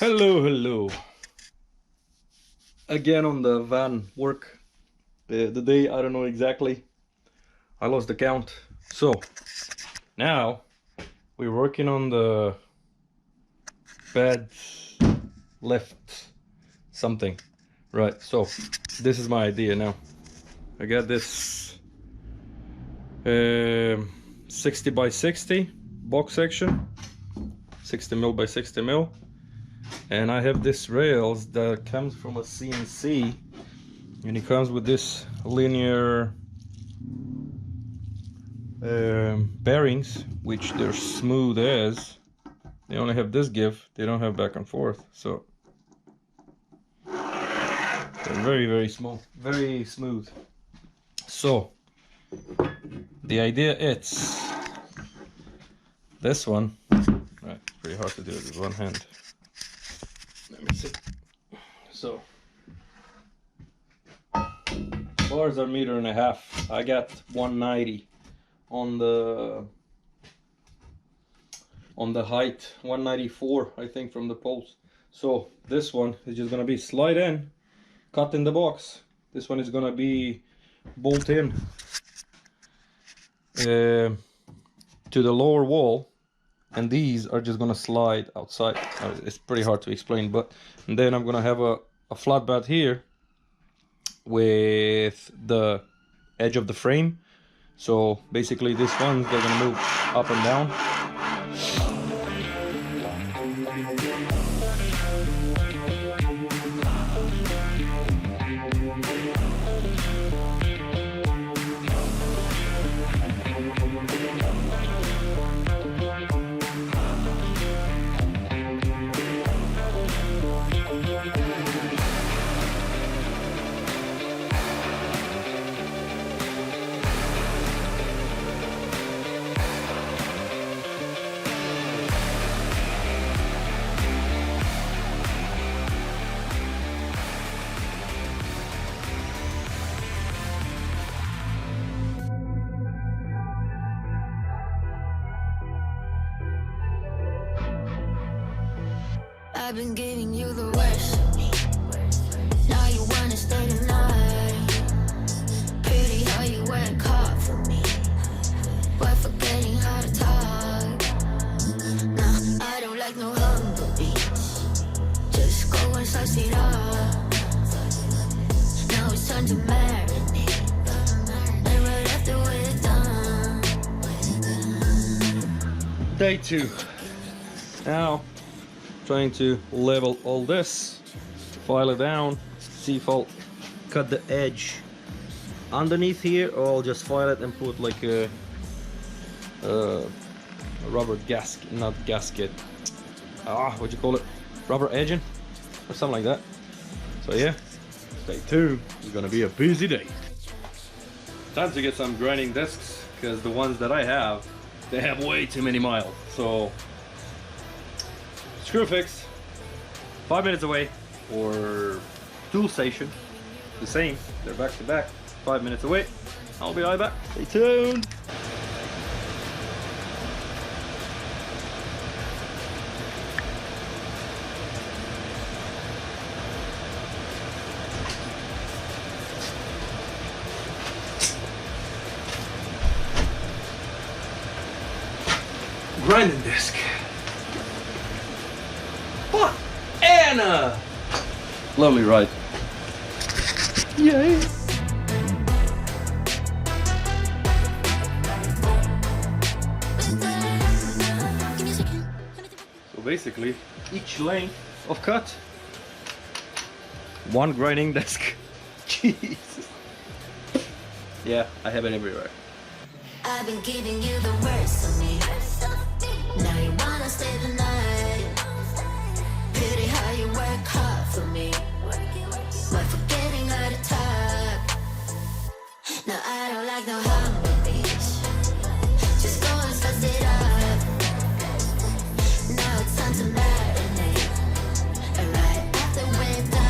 Hello. Again on the van work. The day, I don't know exactly. I lost the count. So, now we're working on the bed lift something. Right, so this is my idea now. I got this 60 by 60 box section, 60 mil by 60 mil. And I have this rails that comes from a CNC, and it comes with this linear bearings, which they're smooth as. They only have this give, they don't have back and forth, so they're very small, very smooth. So the idea is this one. Right, pretty hard to do it with one hand. Let me see. So bars are 1.5 meters. I got 190 on the height, 194 I think from the poles. So this one is just gonna be slide in, cut in the box. This one is gonna be bolt in to the lower wall, and these are just gonna slide outside. It's pretty hard to explain, but and then I'm gonna have a flat bed here with the edge of the frame. So basically this one, they're gonna move up and down. I've been giving you the worst of me. Now you wanna stay the night. Pretty how you work hard for me, but forgetting how to talk. Nah, I don't like no humble beats. Just go and slice it up. Now it's time to marinate, and right after we're done. Day 2. Now trying to level all this, file it down, see if I'll cut the edge underneath here, or I'll just file it and put like a rubber gasket, not gasket, what do you call it, rubber edging or something like that. So yeah, stay tuned, it's gonna be a busy day. Time to get some grinding discs, because the ones that I have, they have way too many miles. So screw fix, 5 minutes away, or tool station, the same, they're back to back, 5 minutes away. I'll be right back, stay tuned. Grinding disc. What? Anna! Lovely ride. Yay! So basically, each length of cut, one grinding disc. Jesus. Yeah, I have it everywhere. I've been giving you the worst of me. Now you wanna stay the night. Pretty how you work hard for me, but forgetting how to talk. No, I don't like no humble beats. Just go and spice it up. Now it's time to marinate, and right after we're done.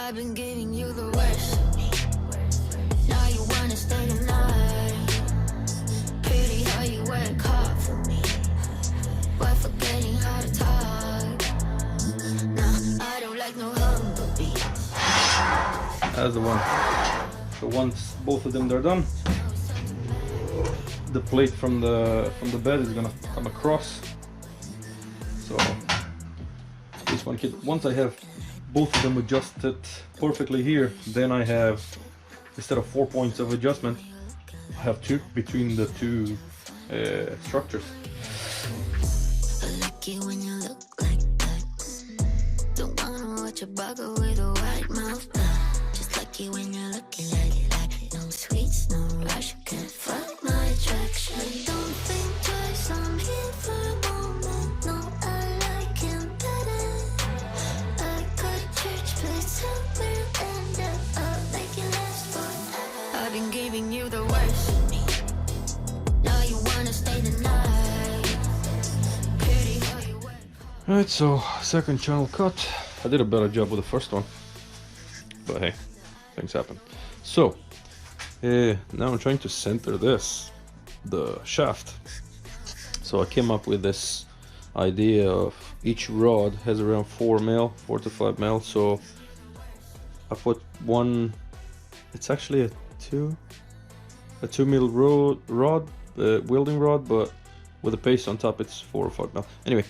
I've been giving you the worst of me. Now you wanna stay the night. Pretty how you work hard for me, while forgetting how to talk. Nah, I don't like no humble beats. That's the one. So once both of them are done, the plate from the bed is gonna come across. So this one kit, once I have both of them adjusted perfectly here, then I have, instead of 4 points of adjustment, I have 2 between the two structures. Lucky when you look like that. Don't wanna watch a bugger with a white mouth. Just lucky when you're looking like it. No sweets, no rush, can't fuck my attraction. Don't think twice, I'm here for a moment. No, I like him better. I got a church place somewhere and I'll make it last forever. I've been giving you the worst of me. Now you wanna stay the night. Pretty how you work. Alright, so second channel cut. I did a better job with the first one, but hey, things happen. So now I'm trying to center this, the shaft. So I came up with this idea of each rod has around 4 to 5 mil. So I put one, it's actually a 2 mil rod, welding rod, but with a paste on top it's 4 or 5 mil. Anyway,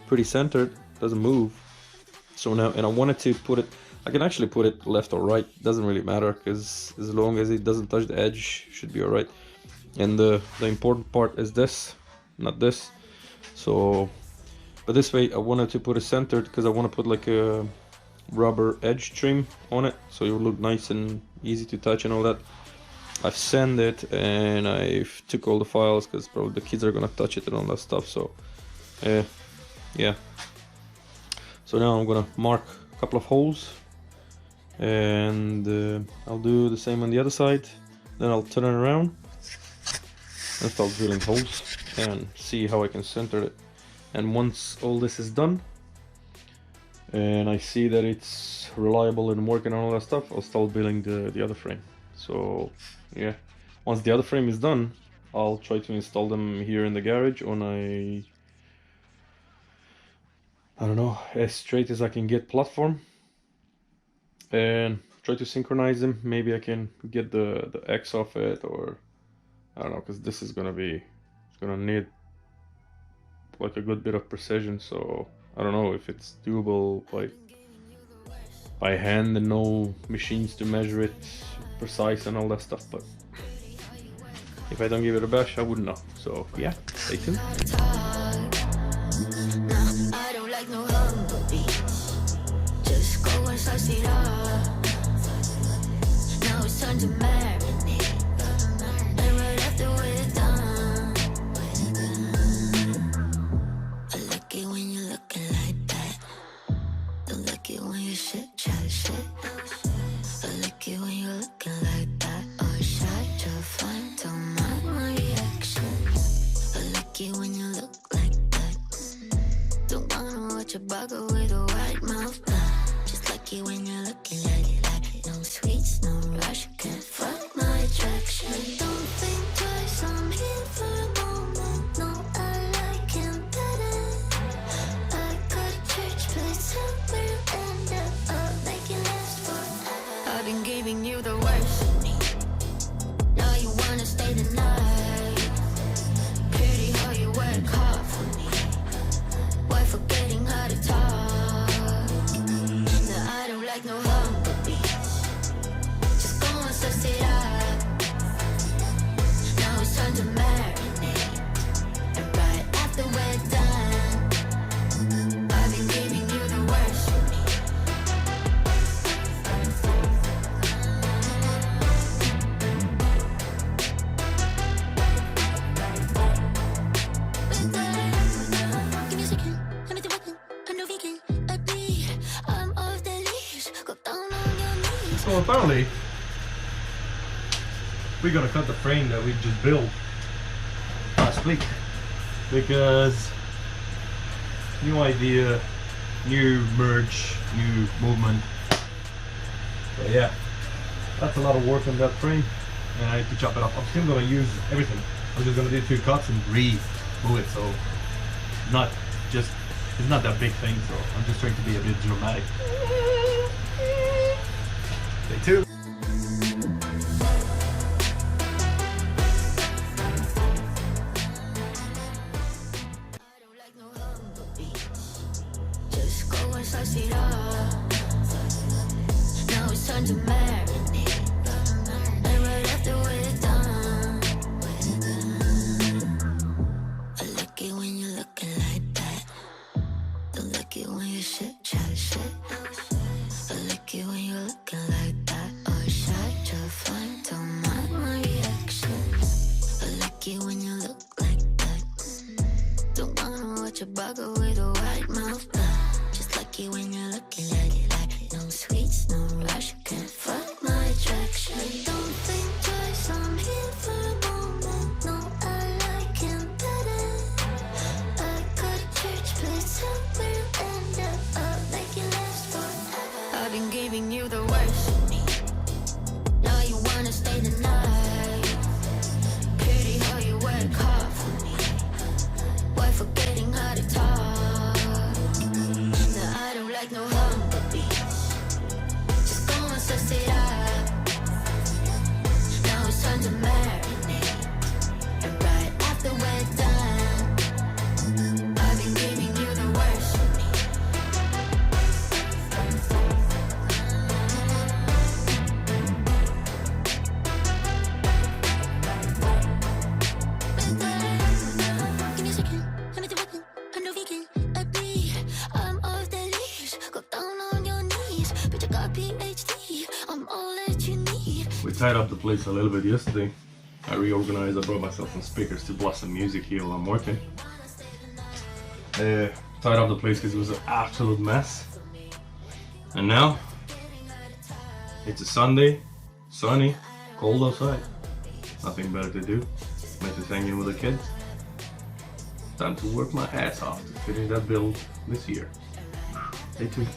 pretty centered, doesn't move. So now, and I wanted to put it, I can actually put it left or right, doesn't really matter, because as long as it doesn't touch the edge, should be alright. And the important part is this, not this. So, but this way I wanted to put it centered because I want to put like a rubber edge trim on it, so it will look nice and easy to touch and all that. I've sanded it and I've took all the files because probably the kids are gonna touch it and all that stuff. So, yeah. So now I'm gonna mark a couple of holes, and I'll do the same on the other side. Then I'll turn it around and start drilling holes and see how I can center it. And once all this is done and I see that it's reliable and working on all that stuff, I'll start building the other frame. So yeah, once the other frame is done, I'll try to install them here in the garage on a, I don't know, as straight as I can get platform, and try to synchronize them. Maybe I can get the X off it, or I don't know, because this is gonna be, it's gonna need like a good bit of precision. So I don't know if it's doable by hand and no machines to measure it precise and all that stuff, but if I don't give it a bash, I wouldn't know. So yeah, stay tuned. I don't like no humble beats. Just go and slice it up. Now it's time to marinate. And right after we're done, I like it when you're looking like that. Don't like it when you shit, chat shit. I like it when you're looking like that. Or shy to fun, don't mind my reaction. I like it when you look like that. Don't wanna watch a bugger with a white mouth. Just like it when you're looking like it. No sweets, no rush, can't fuck my attraction. Don't think twice, I'm here for a moment. No, I like him better. I got a church place somewhere and I'll make it last forever. I've been giving you the worst of me. Now you wanna stay the night. Pretty how you work hard for me, why forgetting how to talk. Now I don't like no humble beats. Just go and suss it up. Now it's time to marinate. And right after we're done, I've been giving you the worst of me. Give me a second, let me do weapon. I'm no vegan, I'm off the leash. Go down on your knees. So apparently we're gonna cut the frame that we just built last week, because new idea, new merge, new movement. So yeah, that's a lot of work on that frame, and I need to chop it up. I'm still gonna use everything. I'm just gonna do 2 cuts and remove it, so not just, it's not that big thing, so I'm just trying to be a bit dramatic. Stay tuned. Just go and slice it up. Now it's time to marinate. And right after we're done, I like it when you're looking like that. Don't like it when you shit, chat shit. I like it when you're looking like that. Oh, shy, just fine, don't mind my reaction. I like it when you look like that. Don't wanna watch a bugger with a white mouth. Just like it when you're looking like it. No sweets, no rush, can't fuck my attraction. Don't think twice, I'm here for a moment. No, I like him better. I got a church place somewhere and up like it lasts forever. I've been giving you the worst of me. Now you wanna stay the night. Pretty how you work hard for me. Why forgetting how to talk? Now I don't like no humble beats. Suss it up. Now it's time to marinate. And right after we're done, I've been giving you the worst of me. Give me a second, let me do it. I'm no vegan, I bleed. I'm off the leash. Go down on your knees. Bitch, I got PhD. I'm all that you need. We tied up the place a little bit yesterday. I reorganized, I brought myself some speakers to blast some music here while I'm working. Tied up the place because it was an absolute mess. And now, it's a Sunday, sunny, cold outside. Nothing better to do. Might just hang in with the kids. Time to work my ass off to finish that build this year. Stay tuned.